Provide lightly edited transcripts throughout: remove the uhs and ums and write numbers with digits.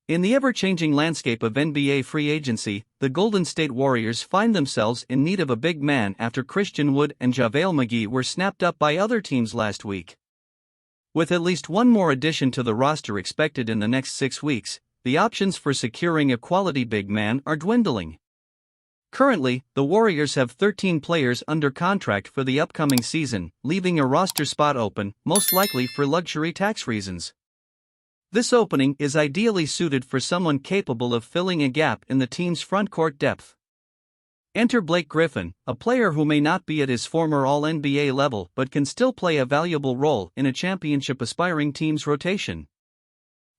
In the ever-changing landscape of NBA free agency, the Golden State Warriors find themselves in need of a big man after Christian Wood and JaVale McGee were snapped up by other teams last week. With at least one more addition to the roster expected in the next 6 weeks, the options for securing a quality big man are dwindling. Currently, the Warriors have 13 players under contract for the upcoming season, leaving a roster spot open, most likely for luxury tax reasons. This opening is ideally suited for someone capable of filling a gap in the team's frontcourt depth. Enter Blake Griffin, a player who may not be at his former All-NBA level but can still play a valuable role in a championship-aspiring team's rotation.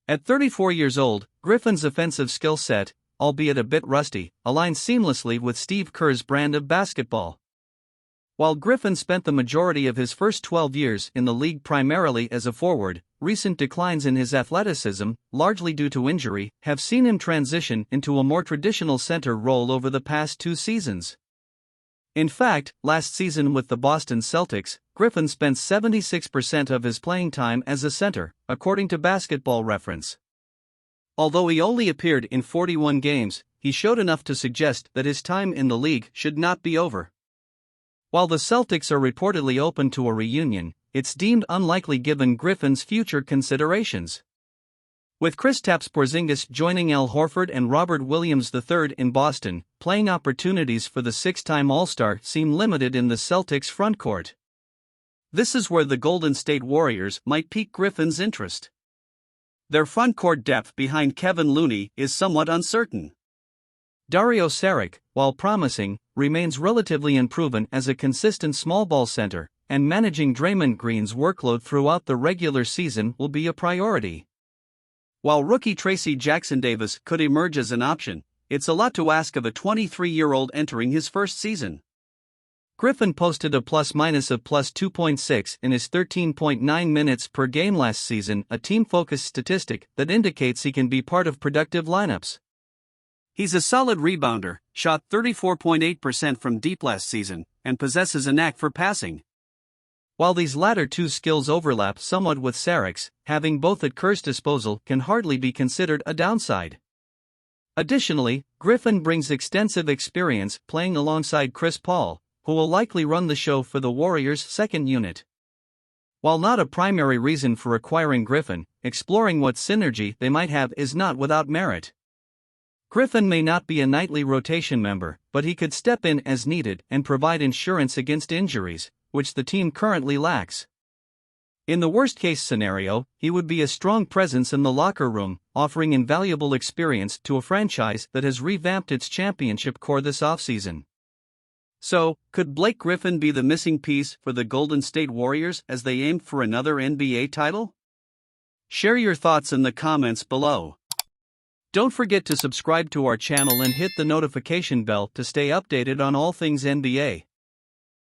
At 34 years old, Griffin's offensive skill set, albeit a bit rusty, aligns seamlessly with Steve Kerr's brand of basketball. While Griffin spent the majority of his first 12 years in the league primarily as a forward, recent declines in his athleticism, largely due to injury, have seen him transition into a more traditional center role over the past 2 seasons. In fact, last season with the Boston Celtics, Griffin spent 76% of his playing time as a center, according to Basketball Reference. Although he only appeared in 41 games, he showed enough to suggest that his time in the league should not be over. While the Celtics are reportedly open to a reunion, it's deemed unlikely given Griffin's future considerations. With Kristaps Porzingis joining Al Horford and Robert Williams III in Boston, playing opportunities for the 6-time All-Star seem limited in the Celtics' frontcourt. This is where the Golden State Warriors might pique Griffin's interest. Their frontcourt depth behind Kevin Looney is somewhat uncertain. Dario Saric, while promising, remains relatively unproven as a consistent small ball center, and managing Draymond Green's workload throughout the regular season will be a priority. While rookie Tracy Jackson-Davis could emerge as an option, it's a lot to ask of a 23-year-old entering his first season. Griffin posted a plus-minus of plus 2.6 in his 13.9 minutes per game last season, a team-focused statistic that indicates he can be part of productive lineups. He's a solid rebounder, shot 34.8% from deep last season, and possesses a knack for passing. While these latter 2 skills overlap somewhat with Saric's, having both at Kerr's disposal can hardly be considered a downside. Additionally, Griffin brings extensive experience playing alongside Chris Paul, who will likely run the show for the Warriors' second unit. While not a primary reason for acquiring Griffin, exploring what synergy they might have is not without merit. Griffin may not be a nightly rotation member, but he could step in as needed and provide insurance against injuries, which the team currently lacks. In the worst-case scenario, he would be a strong presence in the locker room, offering invaluable experience to a franchise that has revamped its championship core this offseason. So, could Blake Griffin be the missing piece for the Golden State Warriors as they aim for another NBA title? Share your thoughts in the comments below. Don't forget to subscribe to our channel and hit the notification bell to stay updated on all things NBA.